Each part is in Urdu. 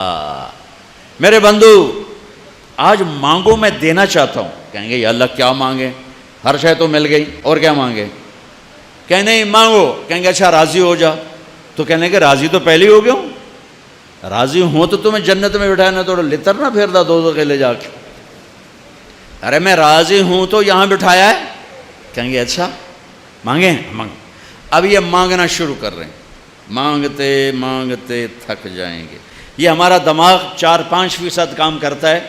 میرے بندو آج مانگو میں دینا چاہتا ہوں. کہیں گے یا اللہ کیا مانگے, ہر شے تو مل گئی اور کیا مانگے. کہیں نہیں مانگو. کہیں گے اچھا راضی ہو جا. تو کہنے کہ راضی تو پہلے ہو گیا ہوں, راضی ہوں تو تمہیں جنت میں بٹھایا نہ تو لتر نہ پھیرتا دو کے لے جا کے. ارے میں راضی ہوں تو یہاں بٹھایا ہے. کہیں گے اچھا مانگیں مانگ. اب یہ مانگنا شروع کر رہے ہیں, مانگتے مانگتے تھک جائیں گے. یہ ہمارا دماغ 4-5% کام کرتا ہے,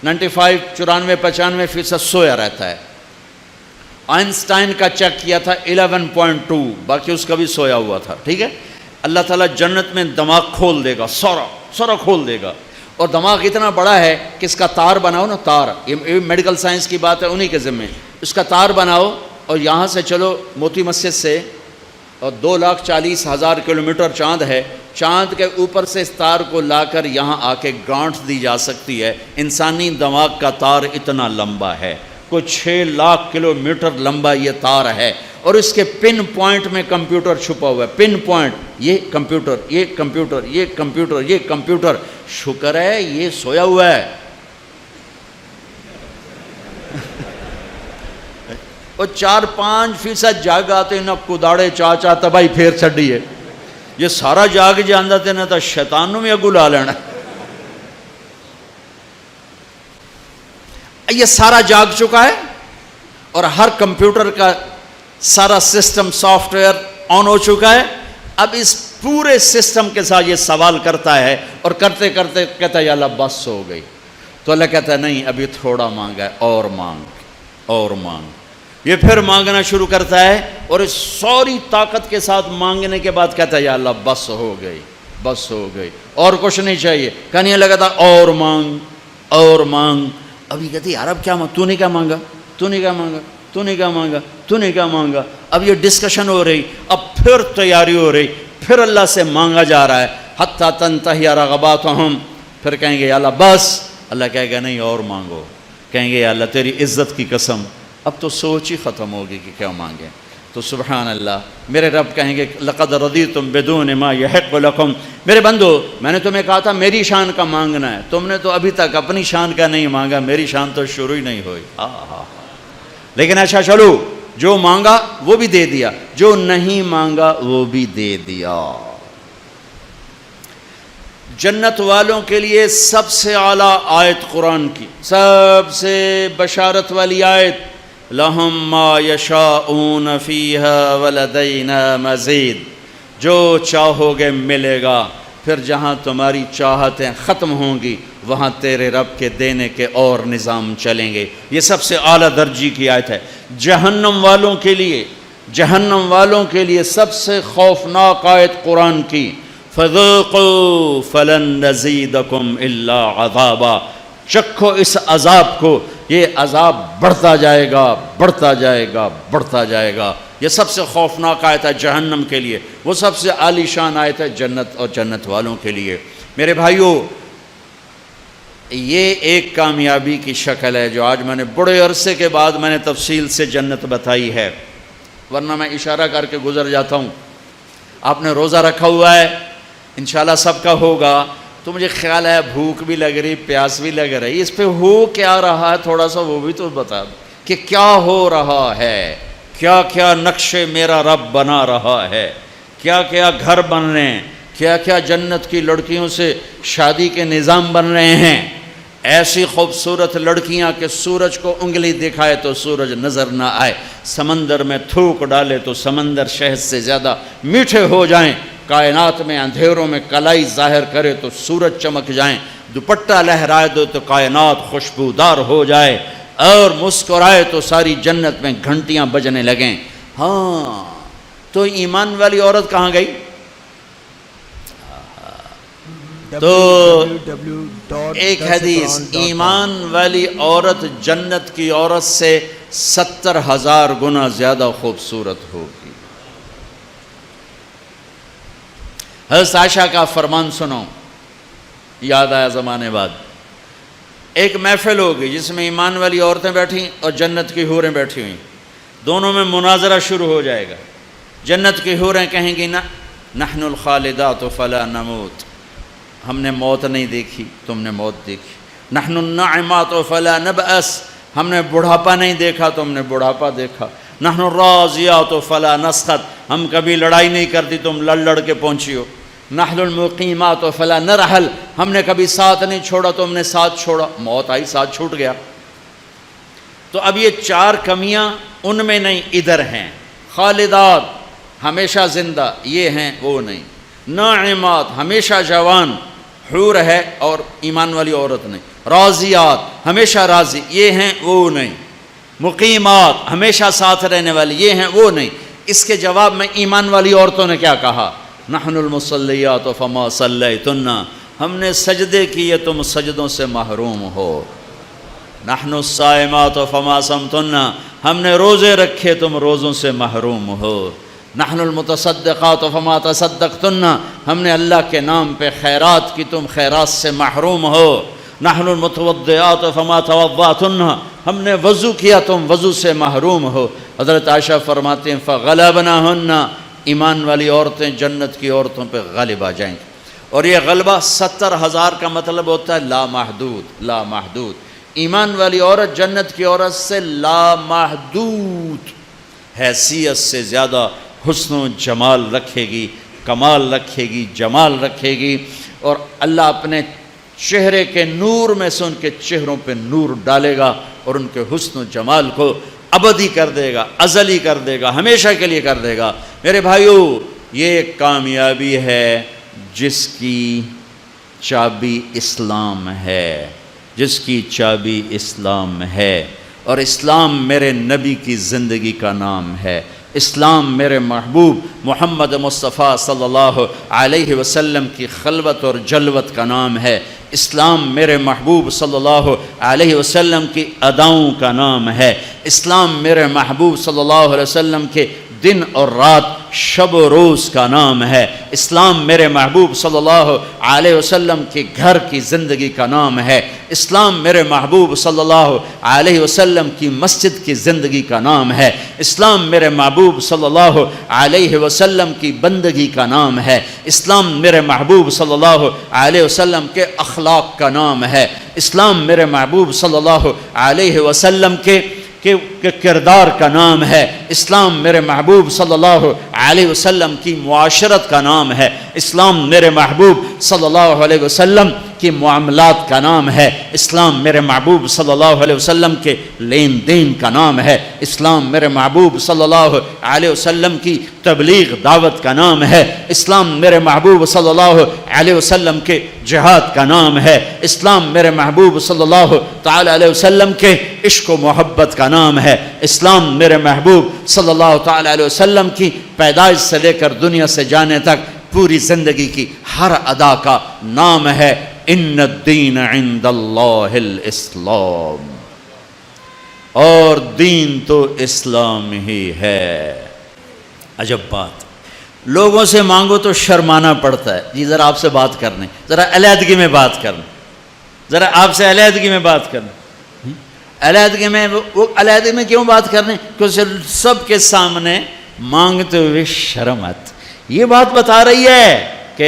95-94-95% سویا رہتا ہے. آئنسٹائن کا چیک کیا تھا 11.2, باقی اس کا بھی سویا ہوا تھا. ٹھیک ہے, اللہ تعالیٰ جنت میں دماغ کھول دے گا, سورا کھول دے گا. اور دماغ اتنا بڑا ہے کہ اس کا تار بناؤ نا, تار, یہ میڈیکل سائنس کی بات ہے, انہی کے ذمے. اس کا تار بناؤ اور یہاں سے چلو موتی مسجد سے, اور 2,40,000 کلومیٹر چاند ہے, چاند کے اوپر سے اس تار کو لا کر یہاں آ کے گانٹھ دی جا سکتی ہے. انسانی دماغ کا تار اتنا لمبا ہے, کوئی 6 لاکھ کلومیٹر لمبا یہ تار ہے, اور اس کے پن پوائنٹ میں کمپیوٹر چھپا ہوا ہے. پن پوائنٹ, یہ کمپیوٹر, یہ کمپیوٹر, یہ کمپیوٹر, یہ کمپیوٹر. شکر ہے یہ سویا ہوا ہے. وہ 4-5% جاگ آتے نہ کداڑے چاچا تباہی پھیر چھڑی ہے. یہ سارا جاگ جاندہ تے نہ تا شیطان نو بھی اگو لا لینا. یہ سارا جاگ چکا ہے, اور ہر کمپیوٹر کا سارا سسٹم سافٹ ویئر آن ہو چکا ہے. اب اس پورے سسٹم کے ساتھ یہ سوال کرتا ہے, اور کرتے کرتے کہتا ہے یا اللہ بس ہو گئی. تو اللہ کہتا ہے نہیں ابھی تھوڑا مانگا ہے, اور مانگ, اور مانگ. یہ پھر مانگنا شروع کرتا ہے, اور اس ساری طاقت کے ساتھ مانگنے کے بعد کہتا ہے یا اللہ بس ہو گئی, بس ہو گئی, اور کچھ نہیں چاہیے. کہنے لگا تھا اور مانگ, اور مانگ. ابھی کہتی یار اب کیا تو نے کیا مانگا, تو نے کیا مانگا, تو نے کیا مانگا, تو نے کیا مانگا. اب یہ ڈسکشن ہو رہی, اب پھر تیاری ہو رہی, پھر اللہ سے مانگا جا رہا ہے. حتی تنتہی رغباتہم. پھر کہیں گے یا اللہ بس. اللہ کہے گا نہیں اور مانگو. کہیں گے یا اللہ تیری عزت کی قسم, اب تو سوچ ہی ختم ہوگی کہ کیا مانگیں. تو سبحان اللہ, میرے رب کہیں گے لقد رضیتم بدون ما یحق لکم. میرے بندو میں نے تمہیں کہا تھا میری شان کا مانگنا ہے, تم نے تو ابھی تک اپنی شان کا نہیں مانگا, میری شان تو شروع ہی نہیں ہوئی. لیکن اچھا چلو, جو مانگا وہ بھی دے دیا, جو نہیں مانگا وہ بھی دے دیا. جنت والوں کے لیے سب سے اعلیٰ آیت قرآن کی, سب سے بشارت والی آیت, لَهُمْ مَا يَشَاءُونَ فِيهَا وَلَدَيْنَا مَزِيدٌ. جو چاہو گے ملے گا, پھر جہاں تمہاری چاہتیں ختم ہوں گی وہاں تیرے رب کے دینے کے اور نظام چلیں گے. یہ سب سے اعلیٰ درجے کی آیت ہے. جہنم والوں کے لیے, جہنم والوں کے لیے سب سے خوفناک آیت قرآن کی, فَذُوقُوا فَلَن نَّزِيدَكُمْ إِلَّا عَذَابًا. چکھو اس عذاب کو, یہ عذاب بڑھتا جائے گا, بڑھتا جائے گا, بڑھتا جائے گا. یہ سب سے خوفناک آیت ہے جہنم کے لیے. وہ سب سے عالی شان آیت ہے جنت اور جنت والوں کے لیے. میرے بھائیو, یہ ایک کامیابی کی شکل ہے جو آج میں نے بڑے عرصے کے بعد میں نے تفصیل سے جنت بتائی ہے, ورنہ میں اشارہ کر کے گزر جاتا ہوں. آپ نے روزہ رکھا ہوا ہے, انشاءاللہ سب کا ہوگا, تو مجھے خیال ہے بھوک بھی لگ رہی, پیاس بھی لگ رہی. اس پہ ہو کیا رہا ہے تھوڑا سا وہ بھی تو بتا دو کہ کیا ہو رہا ہے, کیا کیا نقشے میرا رب بنا رہا ہے, کیا کیا گھر بن رہے ہیں, کیا کیا جنت کی لڑکیوں سے شادی کے نظام بن رہے ہیں. ایسی خوبصورت لڑکیاں کہ سورج کو انگلی دکھائے تو سورج نظر نہ آئے, سمندر میں تھوک ڈالے تو سمندر شہد سے زیادہ میٹھے ہو جائیں, کائنات میں اندھیروں میں کلائی ظاہر کرے تو سورج چمک جائیں, دوپٹہ لہرائے دو تو کائنات خوشبودار ہو جائے, اور مسکرائے تو ساری جنت میں گھنٹیاں بجنے لگیں. ہاں تو ایمان والی عورت کہاں گئی؟ تو ایک حدیث, ایمان والی عورت جنت کی عورت سے 70,000 گنا زیادہ خوبصورت ہوگی. حضرت عائشہ کا فرمان سنو, یاد آیا زمانے بعد. ایک محفل ہوگی جس میں ایمان والی عورتیں بیٹھیں اور جنت کی حوریں بیٹھی ہوئیں, دونوں میں مناظرہ شروع ہو جائے گا. جنت کی حوریں کہیں گی نحن الخالدات فلا نموت, ہم نے موت نہیں دیکھی، تم نے موت دیکھی۔ نحن الناعمات فلا نبأس، ہم نے بڑھاپا نہیں دیکھا، تم نے بڑھاپا دیکھا۔ نحن الراضیات فلا نسخط، ہم کبھی لڑائی نہیں کرتی، تم لڑ لڑ کے پہنچی ہو۔ نحن المقیمات فلا نرحل، ہم نے کبھی ساتھ نہیں چھوڑا، تم نے ساتھ چھوڑا، موت آئی ساتھ چھوٹ گیا۔ تو اب یہ 4 کمیاں ان میں نہیں، ادھر ہیں۔ خالدات ہمیشہ زندہ، یہ ہیں وہ نہیں۔ ناعمات ہمیشہ جوان، حور ہے اور ایمان والی عورت نہیں۔ راضیات ہمیشہ راضی، یہ ہیں وہ نہیں۔ مقیمات ہمیشہ ساتھ رہنے والی، یہ ہیں وہ نہیں۔ اس کے جواب میں ایمان والی عورتوں نے کیا کہا؟ نحن المصلیات فما صلیتن، ہم نے سجدے کیے تم سجدوں سے محروم ہو۔ نحن الصائمات فما صمتن، ہم نے روزے رکھے تم روزوں سے محروم ہو۔ نحن المتصدقات فما تصدقتن، ہم نے اللہ کے نام پہ خیرات کی تم خیرات سے محروم ہو۔ نحن المتوضئات فما توضأتن، ہم نے وضو کیا تم وضو سے محروم ہو۔ حضرت عائشہ فرماتے ہیں فغلبناہن، ایمان والی عورتیں جنت کی عورتوں پہ غالب آ جائیں گی۔ اور یہ غلبہ 70,000 کا مطلب ہوتا ہے لامحدود، لامحدود۔ ایمان والی عورت جنت کی عورت سے لامحدود حیثیت سے زیادہ حسن و جمال رکھے گی، کمال رکھے گی، جمال رکھے گی، اور اللہ اپنے چہرے کے نور میں سے ان کے چہروں پہ نور ڈالے گا اور ان کے حسن و جمال کو ابدی کر دے گا، ازلی کر دے گا، ہمیشہ کے لیے کر دے گا۔ میرے بھائیو، یہ ایک کامیابی ہے جس کی چابی اسلام ہے، جس کی چابی اسلام ہے، اور اسلام میرے نبی کی زندگی کا نام ہے۔ اسلام میرے محبوب محمد مصطفیٰ صلی اللہ علیہ وسلم کی خلوت اور جلوت کا نام ہے۔ اسلام میرے محبوب صلی اللہ علیہ وسلم کی اداؤں کا نام ہے۔ اسلام میرے محبوب صلی اللہ علیہ وسلم کے دن اور رات، شب و روز کا نام ہے۔ اسلام میرے محبوب صلی اللہ علیہ وسلم کے گھر کی زندگی کا نام ہے۔ اسلام میرے محبوب صلی اللہ علیہ وسلم کی مسجد کی زندگی کا نام ہے۔ اسلام میرے محبوب صلی اللہ علیہ وسلم کی بندگی کا نام ہے۔ اسلام میرے محبوب صلی اللہ علیہ وسلم کے اخلاق کا نام ہے۔ اسلام میرے محبوب صلی اللہ علیہ وسلم کے کردار کا نام ہے۔ اسلام میرے محبوب صلی اللہ علیہ وسلم کی معاشرت کا نام ہے۔ اسلام میرے محبوب صلی اللہ علیہ وسلم کی معاملات کا نام ہے۔ اسلام میرے محبوب صلی اللہ علیہ وسلم کے لین دین کا نام ہے۔ اسلام میرے محبوب صلی اللہ علیہ وسلم کی تبلیغ دعوت کا نام ہے۔ اسلام میرے محبوب صلی اللہ علیہ وسلم کے جہاد کا نام ہے۔ اسلام میرے محبوب صلی اللہ تعالی علیہ وسلم کے عشق و محبت کا نام ہے۔ اسلام میرے محبوب صلی اللہ تعالی علیہ وسلم کی پیدائش سے لے کر دنیا سے جانے تک پوری زندگی کی ہر ادا کا نام ہے ان الدین عند اللہ الاسلام، اور دین تو اسلام ہی ہے۔ عجب بات، لوگوں سے مانگو تو شرمانا پڑتا ہے، جی ذرا آپ سے بات کرنے، ذرا علیحدگی میں بات کرنا، ذرا آپ سے علیحدگی میں بات کرنا۔ علیحدگی میں وہ علیحدگی میں کیوں بات کرنے؟ کیونکہ سب کے سامنے مانگتے ہوئے شرم آتی۔ یہ بات بتا رہی ہے کہ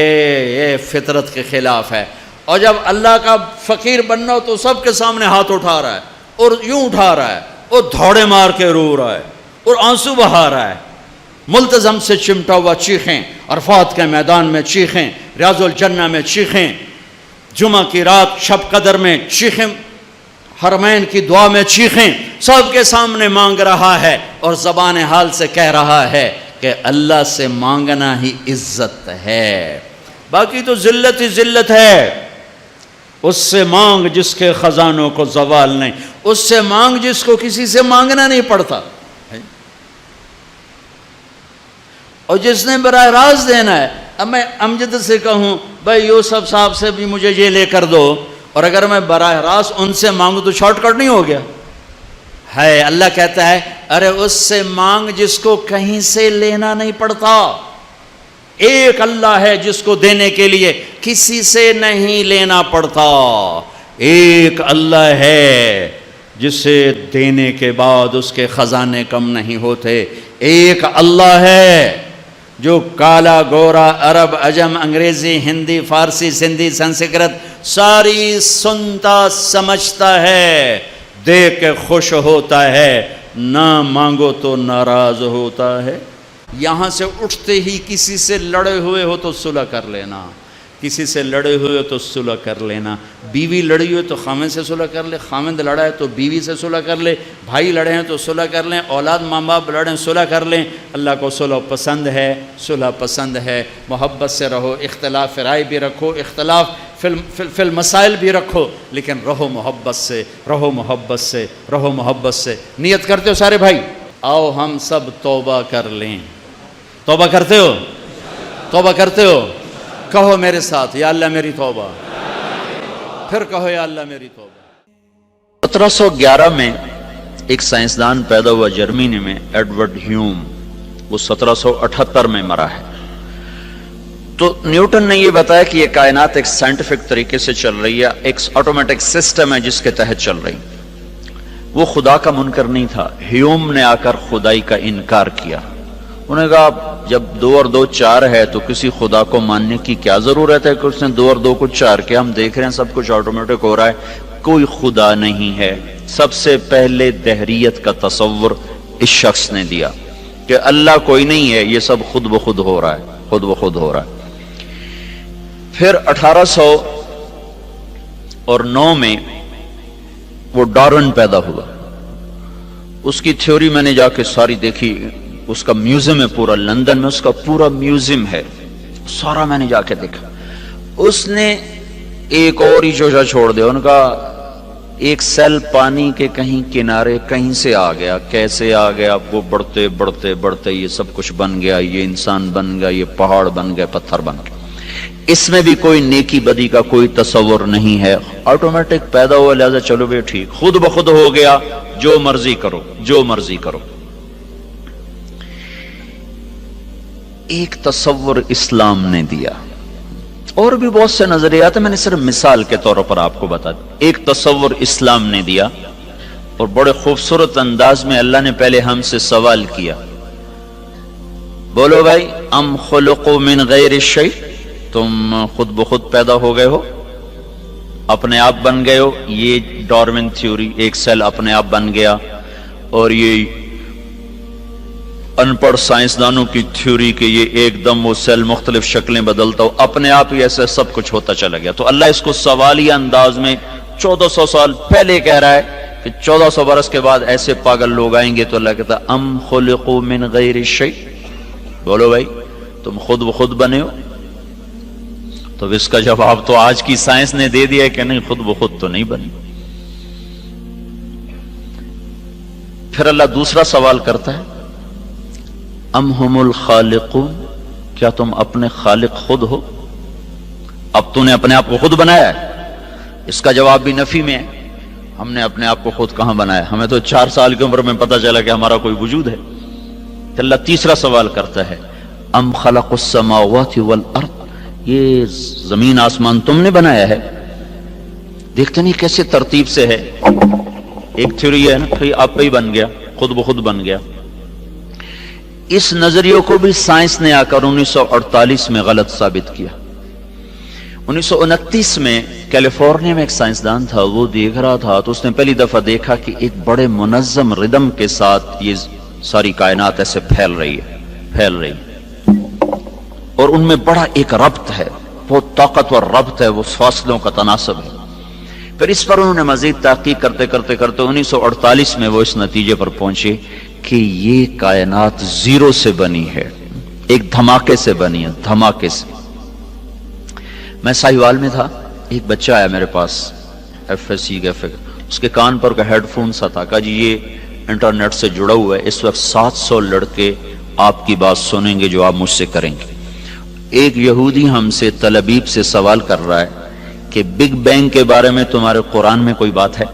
یہ فطرت کے خلاف ہے، اور جب اللہ کا فقیر بننا ہو تو سب کے سامنے ہاتھ اٹھا رہا ہے، اور یوں اٹھا رہا ہے، اور دھوڑے مار کے رو رہا ہے، اور آنسو بہا رہا ہے، ملتزم سے چمٹا ہوا چیخیں، عرفات کے میدان میں چیخیں، ریاض الجنہ میں چیخیں، جمعہ کی رات شب قدر میں چیخیں، حرمین کی دعا میں چیخیں، سب کے سامنے مانگ رہا ہے، اور زبان حال سے کہہ رہا ہے کہ اللہ سے مانگنا ہی عزت ہے، باقی تو ذلت ہی ذلت ہے۔ اس سے مانگ جس کے خزانوں کو زوال نہیں، اس سے مانگ جس کو کسی سے مانگنا نہیں پڑتا، اور جس نے براہ راست دینا ہے۔ اب میں امجد سے کہوں بھائی یوسف صاحب سے بھی مجھے یہ لے کر دو، اور اگر میں براہ راست ان سے مانگوں تو شارٹ کٹ نہیں ہو گیا ہے؟ اللہ کہتا ہے ارے اس سے مانگ جس کو کہیں سے لینا نہیں پڑتا۔ ایک اللہ ہے جس کو دینے کے لیے کسی سے نہیں لینا پڑتا، ایک اللہ ہے جسے دینے کے بعد اس کے خزانے کم نہیں ہوتے، ایک اللہ ہے جو کالا گورا عرب عجم انگریزی ہندی فارسی سندھی سنسکرت ساری سنتا سمجھتا ہے، دیکھ کے خوش ہوتا ہے، نہ مانگو تو ناراض ہوتا ہے۔ یہاں سے اٹھتے ہی کسی سے لڑے ہوئے ہو تو صلح کر لینا، کسی سے لڑے ہوئے ہو تو صلح کر لینا، بیوی لڑی ہوئے تو خامند سے صلح کر لے، خامند لڑا ہے تو بیوی سے صلح کر لے، بھائی لڑے ہیں تو صلح کر لیں، اولاد ماں باپ لڑیں صلح کر لیں۔ اللہ کو صلح پسند ہے، صلح پسند ہے۔ محبت سے رہو، اختلاف رائے بھی رکھو، اختلاف فی المسائل بھی رکھو، لیکن رہو محبت سے، رہو محبت سے، رہو محبت سے۔ نیت کرتے ہو سارے بھائی؟ آؤ ہم سب توبہ کر لیں۔ توبہ کرتے ہو؟ توبہ کرتے ہو؟ کہو میرے ساتھ، یا اللہ میری توبہ۔ پھر کہو یا اللہ میری توبہ۔ 1711 میں ایک سائنسدان پیدا ہوا جرمنی میں، ایڈورڈ ہیوم، وہ 1778 میں مرا ہے۔ تو نیوٹن نے یہ بتایا کہ یہ کائنات ایک سائنٹیفک طریقے سے چل رہی ہے، ایک آٹومیٹک سسٹم ہے جس کے تحت چل رہی۔ وہ خدا کا منکر نہیں تھا۔ ہیوم نے آ کر خدائی کا انکار کیا۔ انہوں نے کہا جب 2 اور 2 4 ہے تو کسی خدا کو ماننے کی کیا ضرورت ہے کہ اس نے 2 اور 2 کو 4 کیا؟ ہم دیکھ رہے ہیں سب کچھ آٹومیٹک ہو رہا ہے، کوئی خدا نہیں ہے۔ سب سے پہلے دہریت کا تصور اس شخص نے دیا کہ اللہ کوئی نہیں ہے، یہ سب خود بخود ہو رہا ہے، خود بخود ہو رہا ہے۔ پھر 1809 میں وہ ڈارون پیدا ہوا۔ اس کی تھیوری میں نے جا کے ساری دیکھی، اس کا میوزیم ہے پورا لندن میں، اس کا پورا میوزیم ہے، سارا میں نے جا کے دیکھا۔ اس نے ایک اور ہی چوچا چھوڑ دیا، ان کا ایک سیل پانی کے کہیں کنارے کہیں سے آ گیا، کیسے آ گیا؟ وہ بڑھتے بڑھتے بڑھتے یہ سب کچھ بن گیا، یہ انسان بن گیا، یہ پہاڑ بن گئے، پتھر بن گئے۔ اس میں بھی کوئی نیکی بدی کا کوئی تصور نہیں ہے، آٹومیٹک پیدا ہوا، لہذا چلو بھی ٹھیک، خود بخود ہو گیا، جو مرضی کرو، جو مرضی کرو۔ ایک تصور اسلام نے دیا، اور بھی بہت سے نظریات ہیں، میں نے صرف مثال کے طور پر آپ کو بتا دیا۔ ایک تصور اسلام نے دیا، اور بڑے خوبصورت انداز میں اللہ نے پہلے ہم سے سوال کیا، بولو بھائی، ام خلقوا من غیر الشیء، تم خود بخود پیدا ہو گئے ہو، اپنے آپ بن گئے ہو؟ یہ ڈارون تھیوری، ایک سیل اپنے آپ بن گیا، اور یہ ان پڑھ سائنسدانوں کی تھیوری کہ یہ ایک دم وہ سیل مختلف شکلیں بدلتا ہو، اپنے آپ ہی ایسے سب کچھ ہوتا چلا گیا۔ تو اللہ اس کو سوالیہ انداز میں 1400 سال پہلے کہہ رہا ہے کہ 1400 برس کے بعد ایسے پاگل لوگ آئیں گے، تو اللہ کہتا ہے ام خلقوا من غیر الشیء، بولو بھائی تم خود بخود بنے ہو؟ تو اس کا جواب تو آج کی سائنس نے دے دیا کہ نہیں، خود بخود تو نہیں بنی۔ پھر اللہ دوسرا سوال کرتا ہے، ام ہم الخالقون، کیا تم اپنے خالق خود ہو؟ اب تو نے اپنے آپ کو خود بنایا ہے؟ اس کا جواب بھی نفی میں ہے، ہم نے اپنے آپ کو خود کہاں بنایا؟ ہمیں تو 4 سال کی عمر میں پتہ چلا کہ ہمارا کوئی وجود ہے۔ تو اللہ تیسرا سوال کرتا ہے، ام خلق السماوات والارض، یہ زمین آسمان تم نے بنایا ہے؟ دیکھتے نہیں کیسے ترتیب سے ہے۔ ایک تھیوری ہے نا کہ آپ پہ ہی بن گیا، خود بخود بن گیا۔ اس نظریے کو بھی سائنس نے آ کر 1948 میں غلط ثابت کیا۔ 1929 میں کیلیفورنیا میں ایک سائنسدان تھا، وہ دیکھ رہا تھا تو اس نے پہلی دفعہ دیکھا کہ ایک بڑے منظم ردم کے ساتھ یہ ساری کائنات ایسے پھیل رہی ہے، اور ان میں بڑا ایک ربط ہے، بہت طاقتور ربط ہے، وہ فاصلوں کا تناسب ہے۔ پھر اس پر انہوں نے مزید تحقیق کرتے 1948 میں وہ اس نتیجے پر پہنچے کہ یہ کائنات زیرو سے بنی ہے، ایک دھماکے سے بنی ہے، دھماکے سے۔ میں ساہیوال میں تھا، ایک بچہ آیا میرے پاس، FSC کا اس کے کان پر کا ہیڈ فون سا تھا، کہا جی یہ انٹرنیٹ سے جڑا ہوا ہے، اس وقت 700 لڑکے آپ کی بات سنیں گے جو آپ مجھ سے کریں گے۔ ایک یہودی ہم سے تل ابیب سے سوال کر رہا ہے کہ بگ بینگ کے بارے میں تمہارے قرآن میں کوئی بات ہے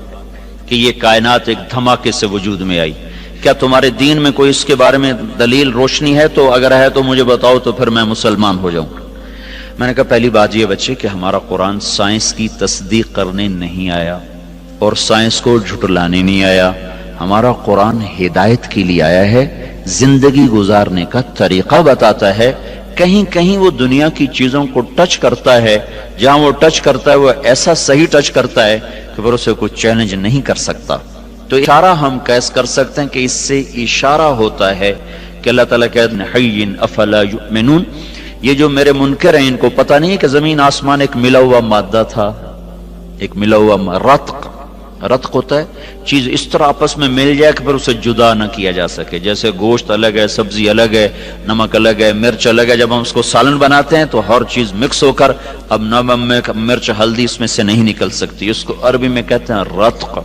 کہ یہ کائنات ایک دھماکے سے وجود میں آئی؟ کیا تمہارے دین میں کوئی اس کے بارے میں دلیل روشنی ہے؟ تو اگر ہے تو مجھے بتاؤ، تو پھر میں مسلمان ہو جاؤں۔ میں نے کہا پہلی بات یہ بچے کہ ہمارا قرآن سائنس کی تصدیق کرنے نہیں آیا اور سائنس کو جھٹلانے نہیں آیا، ہمارا قرآن ہدایت کے لیے آیا ہے، زندگی گزارنے کا طریقہ بتاتا ہے۔ کہیں کہیں وہ دنیا کی چیزوں کو ٹچ کرتا ہے، جہاں وہ ٹچ کرتا ہے وہ ایسا صحیح ٹچ کرتا ہے کہ پھر اسے کوئی چیلنج نہیں کر سکتا۔ تو اشارہ ہم قیاس کر سکتے ہیں کہ اس سے اشارہ ہوتا ہے کہ اللہ تعالیٰ کہتے ہیں حی افلا یؤمنون، یہ جو میرے منکر ہیں ان کو پتہ نہیں ہے کہ زمین آسمان ایک ملا ہوا مادہ تھا، ایک ملا ہوا رتق ہوتا ہے، چیز اس طرح آپس میں مل جائے کہ پھر اسے جدا نہ کیا جا سکے۔ جیسے گوشت الگ ہے، سبزی الگ ہے، نمک الگ ہے، مرچ الگ ہے، جب ہم اس کو سالن بناتے ہیں تو ہر چیز مکس ہو کر اب نمک مرچ ہلدی اس میں سے نہیں نکل سکتی، اس کو عربی میں کہتے ہیں رتق۔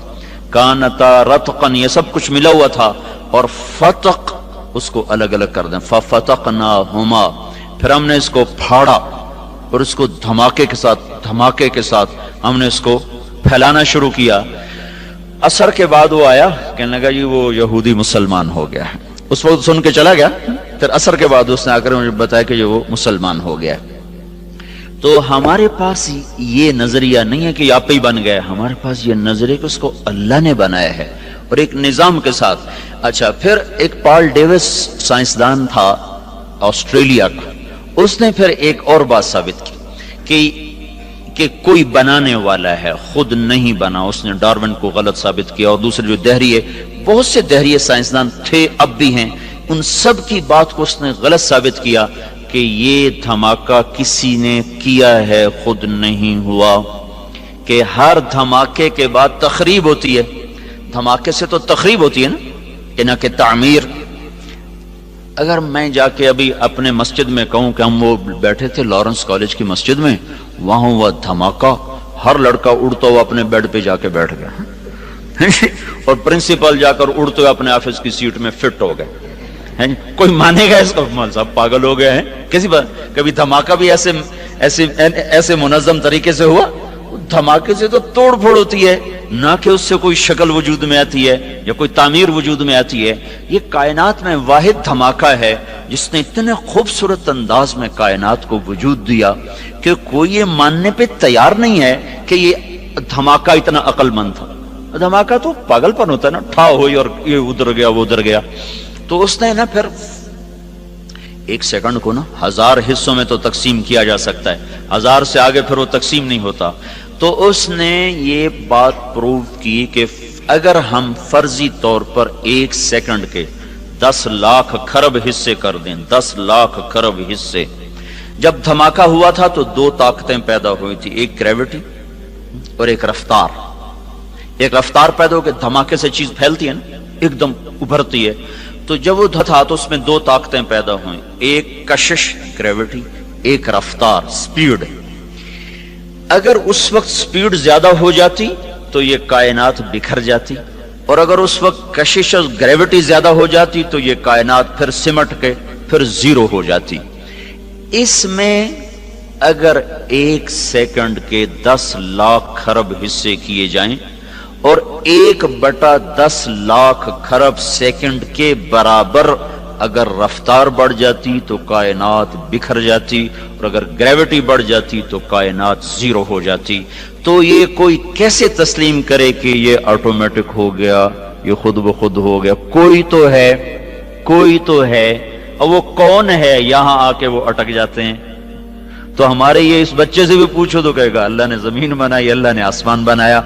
کانتا رتقن، یہ سب کچھ ملا ہوا تھا، اور فتق اس کو الگ الگ کر دیں، ففتقناہما، پھر ہم نے اس کو پھاڑا اور اس کو دھماکے کے ساتھ ہم نے اس کو پھیلانا شروع کیا۔ اثر کے بعد وہ آیا، کہنے لگا جی وہ یہودی مسلمان ہو گیا ہے، اس وقت سن کے چلا گیا، پھر اثر کے بعد اس نے آ کر مجھے بتایا کہ وہ مسلمان ہو گیا ہے۔ تو ہمارے پاس یہ نظریہ نہیں ہے کہ یہ آپ ہی بن گئے، ہمارے پاس یہ نظریہ کہ اس کو اللہ نے بنایا ہے اور ایک نظام کے ساتھ۔ اچھا، پھر ایک پال ڈیوس سائنسدان تھا آسٹریلیا کا، اس نے پھر ایک اور بات ثابت کی کہ کوئی بنانے والا ہے، خود نہیں بنا۔ اس نے ڈارون کو غلط ثابت کیا، اور دوسرے جو دہریے، بہت سے دہریے سائنسدان تھے اب بھی ہیں، ان سب کی بات کو اس نے غلط ثابت کیا کہ یہ دھماکہ کسی نے کیا ہے، خود نہیں ہوا، کہ ہر دھماکے کے بعد تخریب ہوتی ہے، دھماکے سے تو تخریب ہوتی ہے نا کہ تعمیر۔ اگر میں جا کے ابھی اپنے مسجد میں کہوں کہ ہم وہ بیٹھے تھے لارنس کالج کی مسجد میں، وہاں ہوا دھماکہ، ہر لڑکا اڑتا ہوا اپنے بیڈ پہ جا کے بیٹھ گیا اور پرنسپل جا کر اڑتے ہوئے اپنے آفس کی سیٹ میں فٹ ہو گئے۔ کوئی مانے گا اس کو؟ مول صاحب پاگل ہو گئے ہیں کسی بات؟ کبھی دھماکہ بھی ایسے منظم طریقے سے ہوا؟ دھماکے سے تو توڑ پھوڑ ہوتی ہے، نہ کہ اس سے کوئی شکل وجود میں آتی ہے یا کوئی تعمیر وجود میں آتی ہے۔ یہ کائنات میں واحد دھماکہ ہے جس نے اتنے خوبصورت انداز میں کائنات کو وجود دیا کہ کوئی یہ ماننے پہ تیار نہیں ہے کہ یہ دھماکہ اتنا عقل مند تھا۔ دھماکہ تو پاگل پن ہوتا ہے نا، ٹھا ہوئی اور یہ ادھر گیا وہ ادھر گیا۔ تو اس نے نا پھر ایک سیکنڈ کو نا 1000 حصوں میں تو تقسیم کیا جا سکتا ہے، 1000 سے آگے پھر وہ تقسیم نہیں ہوتا۔ تو اس نے یہ بات پروو کی کہ اگر ہم فرضی طور پر 1 سیکنڈ کے 10 لاکھ خرب حصے کر دیں، 10 لاکھ خرب حصے، جب دھماکہ ہوا تھا تو 2 طاقتیں پیدا ہوئی تھی، ایک گریوٹی اور ایک رفتار۔ ایک رفتار پیدا ہو کے دھماکے سے چیز پھیلتی ہے نا، ایک دم ابھرتی ہے۔ تو جب وہ تھا تو اس میں 2 طاقتیں پیدا ہوئیں، ایک کشش گریوٹی، ایک رفتار سپیڈ۔ اگر اس وقت سپیڈ زیادہ ہو جاتی تو یہ کائنات بکھر جاتی، اور اگر اس وقت کشش اور گریوٹی زیادہ ہو جاتی تو یہ کائنات پھر سمٹ کے پھر زیرو ہو جاتی۔ اس میں اگر 1 سیکنڈ کے 10 لاکھ خرب حصے کیے جائیں اور 1/10 لاکھ خرب سیکنڈ کے برابر اگر رفتار بڑھ جاتی تو کائنات بکھر جاتی، اور اگر گریوٹی بڑھ جاتی تو کائنات زیرو ہو جاتی۔ تو یہ کوئی کیسے تسلیم کرے کہ یہ آٹومیٹک ہو گیا، یہ خود بخود ہو گیا؟ کوئی تو ہے، اور وہ کون ہے؟ یہاں آ کے وہ اٹک جاتے ہیں۔ تو ہمارے یہ اس بچے سے بھی پوچھو تو کہے گا اللہ نے زمین بنائی، اللہ نے آسمان بنایا۔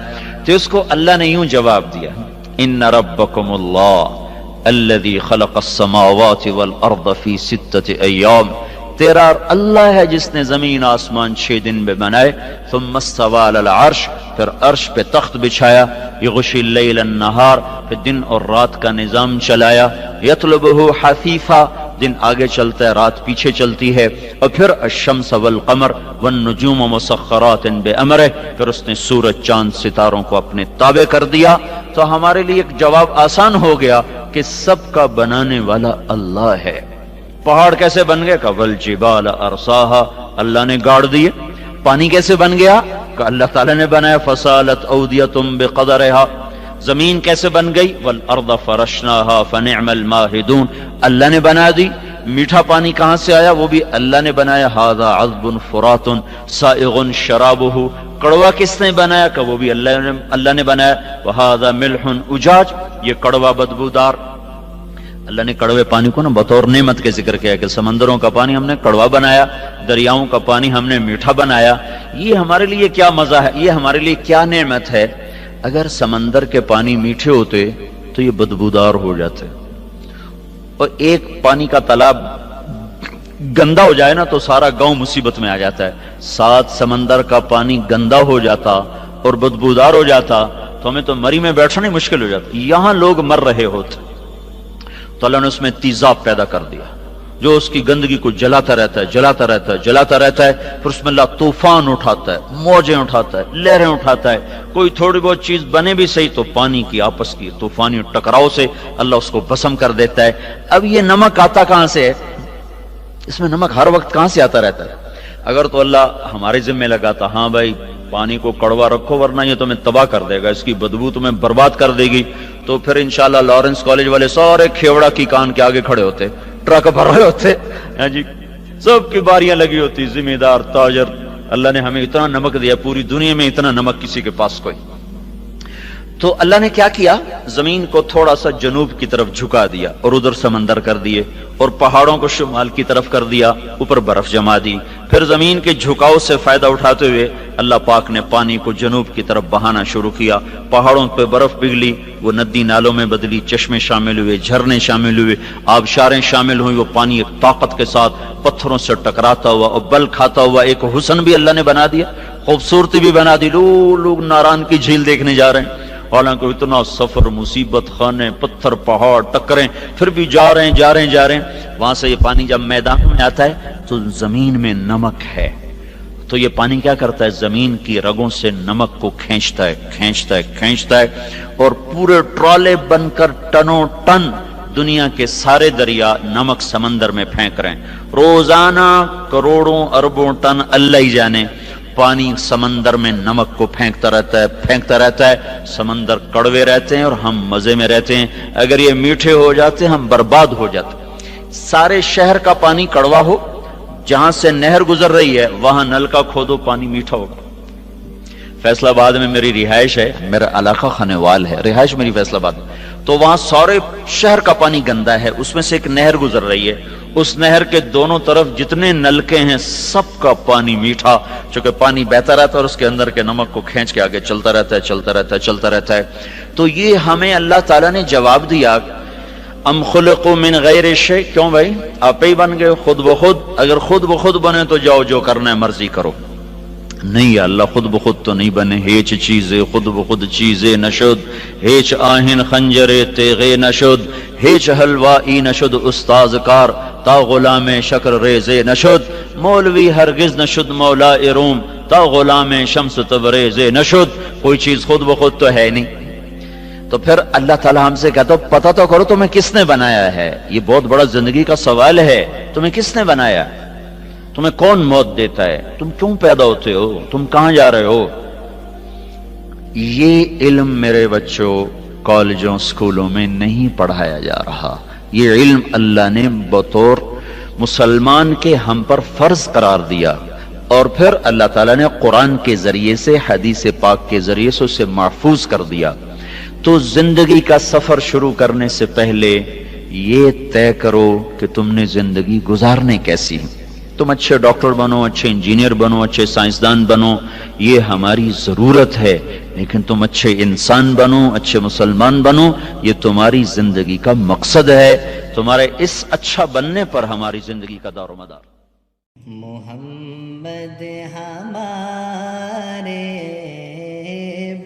تو اس کو اللہ نے یوں جواب دیا، ان ربکم اللہ الذی خلق السماوات والارض فی 6 ایام، تیرا اللہ ہے جس نے زمین آسمان 6 دن میں بنائے، ثم استوى علی العرش، پھر عرش پہ تخت بچھایا، یغشی اللیل النہار، پھر دن اور رات کا نظام چلایا، یطلبہ حثیثا، دن آگے چلتا ہے رات پیچھے چلتی ہے، اور پھر الشمس والقمر والنجوم مسخرات بامرہ، پھر اس نے سورج چاند ستاروں کو اپنے تابع کر دیا۔ تو ہمارے لیے ایک جواب آسان ہو گیا کہ سب کا بنانے والا اللہ ہے۔ پہاڑ کیسے بن گئے؟ والجبال ارساہا، اللہ نے گاڑ دیے۔ پانی کیسے بن گیا؟ کہ اللہ تعالیٰ نے بنایا، فسالت اودیۃ بقدرہا۔ زمین کیسے بن گئی؟ والارض فرشناہا فنعم الماہدون، اللہ نے بنا دی۔ میٹھا پانی کہاں سے آیا؟ وہ بھی اللہ نے بنایا، ھذا عذب فرات سائغ شرابہ، کڑوا کس نے بنایا؟ کہ وہ بھی اللہ نے بنایا. وَهَذَا مِلْحٌ اُجَاجٌ، یہ کڑوا بدبودار. اللہ نے کڑوے پانی کو نا بطور نعمت کے ذکر کیا کہ سمندروں کا پانی ہم نے کڑوا بنایا، دریاؤں کا پانی ہم نے میٹھا بنایا. یہ ہمارے لیے کیا مزہ ہے، یہ ہمارے لیے کیا نعمت ہے. اگر سمندر کے پانی میٹھے ہوتے تو یہ بدبودار ہو جاتے، اور ایک پانی کا تالاب گندا ہو جائے نا تو سارا گاؤں مصیبت میں آ جاتا ہے. 7 سمندر کا پانی گندا ہو جاتا اور بدبودار ہو جاتا تو ہمیں تو مری میں بیٹھنا ہی مشکل ہو جاتا. یہاں لوگ مر رہے ہوتے تو اللہ نے اس میں تیزاب پیدا کر دیا جو اس کی گندگی کو جلاتا رہتا ہے، جلاتا رہتا ہے، جلاتا رہتا ہے. پھر اس میں اللہ طوفان اٹھاتا ہے، موجیں اٹھاتا ہے، لہریں اٹھاتا ہے. کوئی تھوڑی بہت چیز بنے بھی صحیح تو پانی کی آپس کی طوفانی ٹکراؤ سے اللہ اس کو بھسم کر دیتا ہے. اب یہ نمک آتا کہاں سے ہے؟ اس میں نمک ہر وقت کہاں سے آتا رہتا ہے؟ اگر تو اللہ ہمارے ذمہ لگاتا، ہاں بھائی پانی کو کڑوا رکھو ورنہ یہ تمہیں تباہ کر دے گا، اس کی بدبو تمہیں برباد کر دے گی، تو پھر انشاءاللہ لارنس کالج والے سارے کھیوڑا کی کان کے آگے کھڑے ہوتے، ٹرک بھر رہے ہوتے، جی سب کی باریاں لگی ہوتی، ذمہ دار، تاجر. اللہ نے ہمیں اتنا نمک دیا، پوری دنیا میں اتنا نمک کسی کے پاس کوئی. تو اللہ نے کیا کیا؟ زمین کو تھوڑا سا جنوب کی طرف جھکا دیا اور ادھر سمندر کر دیے، اور پہاڑوں کو شمال کی طرف کر دیا، اوپر برف جما دی. پھر زمین کے جھکاؤ سے فائدہ اٹھاتے ہوئے اللہ پاک نے پانی کو جنوب کی طرف بہانا شروع کیا. پہاڑوں پہ برف پگھلی، وہ ندی نالوں میں بدلی، چشمے شامل ہوئے، جھرنے شامل ہوئے، آبشاریں شامل ہوئی. وہ پانی ایک طاقت کے ساتھ پتھروں سے ٹکراتا ہوا اور بل کھاتا ہوا ایک حسن بھی اللہ نے بنا دیا، خوبصورتی بھی بنا دی. لوگ ناران کی جھیل دیکھنے جا رہے ہیں، حالانکہ اتنا سفر، مصیبت خانے، پتھر، پہاڑ، ٹکریں، پھر بھی جا رہے ہیں. وہاں سے یہ پانی جب میدان میں آتا ہے تو زمین میں نمک ہے، تو یہ پانی کیا کرتا ہے؟ زمین کی رگوں سے نمک کو کھینچتا ہے اور پورے ٹرالے بن کر ٹنوں ٹن دنیا کے سارے دریا نمک سمندر میں پھینک رہے ہیں. روزانہ کروڑوں اربوں ٹن اللہ ہی جانے پانی سمندر میں نمک کو پھینکتا رہتا ہے. سمندر کڑوے رہتے ہیں اور ہم مزے میں رہتے ہیں. اگر یہ میٹھے ہو جاتے ہم برباد ہو جاتے. سارے شہر کا پانی کڑوا ہو، جہاں سے نہر گزر رہی ہے وہاں نل کا کھودو پانی میٹھا ہوگا. فیصل آباد میں میری رہائش ہے، میرا علاقہ خانوال ہے، رہائش میری فیصل آباد، تو وہاں سارے شہر کا پانی گندا ہے. اس میں سے ایک نہر گزر رہی ہے، اس نہر کے دونوں طرف جتنے نلکے ہیں سب کا پانی میٹھا، چونکہ پانی بہتا رہتا ہے اور اس کے اندر کے نمک کو کھینچ کے آگے چلتا رہتا ہے. تو یہ ہمیں اللہ تعالیٰ نے جواب دیا، ام خلقوا من غیر شیء. کیوں بھائی آپ ہی بن گئے خود بخود؟ اگر خود بخود بنے تو جاؤ جو کرنا ہے مرضی کرو. نہیں اللہ خود بخود تو نہیں بنے. ہیچ چیزے خود بخود چیزے نشد، ہیچ آہن خنجرے تیغے نشد، ہیچ حلوائی نشد استاذ کار، تا غلام شکر ریزے نشد، مولوی ہرگز نشد مولا روم، تا غلام شمس تبریزے نشد. کوئی چیز خود بخود تو ہے نہیں. تو پھر اللہ تعالیٰ ہم سے کہتا پتہ تو کرو تمہیں کس نے بنایا ہے. یہ بہت بڑا زندگی کا سوال ہے، تمہیں کس نے بنایا؟ تمہیں کون موت دیتا ہے؟ تم کیوں پیدا ہوتے ہو؟ تم کہاں جا رہے ہو؟ یہ علم میرے بچوں کالجوں سکولوں میں نہیں پڑھایا جا رہا. یہ علم اللہ نے بطور مسلمان کے ہم پر فرض قرار دیا، اور پھر اللہ تعالیٰ نے قرآن کے ذریعے سے، حدیث پاک کے ذریعے سے اسے محفوظ کر دیا. تو زندگی کا سفر شروع کرنے سے پہلے یہ طے کرو کہ تم نے زندگی گزارنے کیسی. تم اچھے ڈاکٹر بنو، اچھے انجینئر بنو، اچھے سائنسدان بنو، یہ ہماری ضرورت ہے، لیکن تم اچھے انسان بنو، اچھے مسلمان بنو، یہ تمہاری زندگی کا مقصد ہے. تمہارے اس اچھا بننے پر ہماری زندگی کا دار و مدار. محمد ہمارے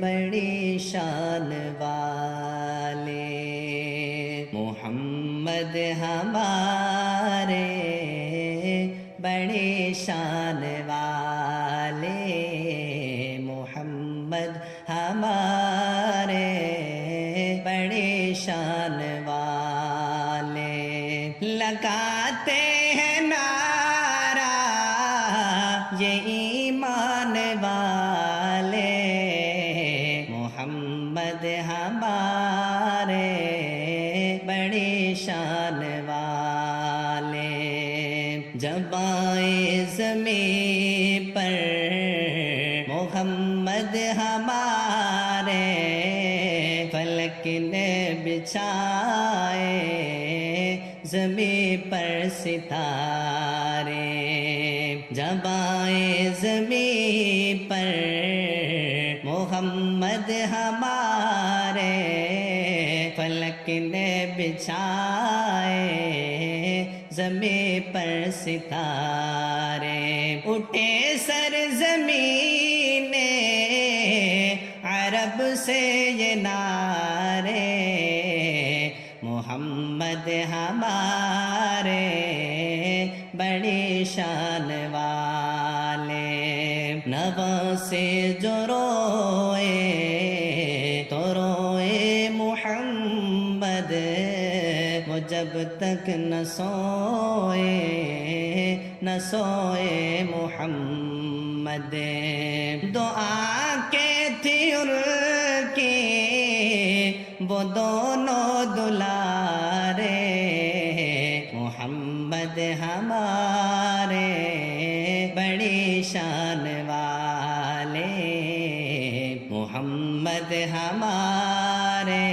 بڑی شان والے، محمد ہمارے بڑے شان والے، محمد ہمارے بڑے شان والے. لگاتے ہیں نعرہ یہ ایمان والے، محمد ہمارے بڑے شان والے. جب آئے زمین پر محمد ہمارے فلک نے بچھائے زمیں پر ستارے جب آئے زمیں پر محمد ہمارے فلک نے بچھائے زمیں پر ستارے اٹھے سرزمین عرب سے یہ نعرے محمد ہمارے بڑی شان والے نوا سے جو روئے تو روئے محمد وہ جب تک نہ سوئے محمد دعا کے تھی ان کی وہ دونوں دلارے محمد ہمارے بڑی شان والے محمد ہمارے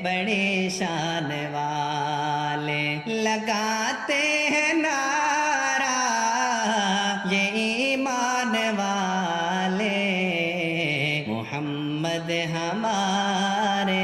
بڑی شان والے لگاتے ہیں نعرہ یہ ایمان والے محمد ہمارے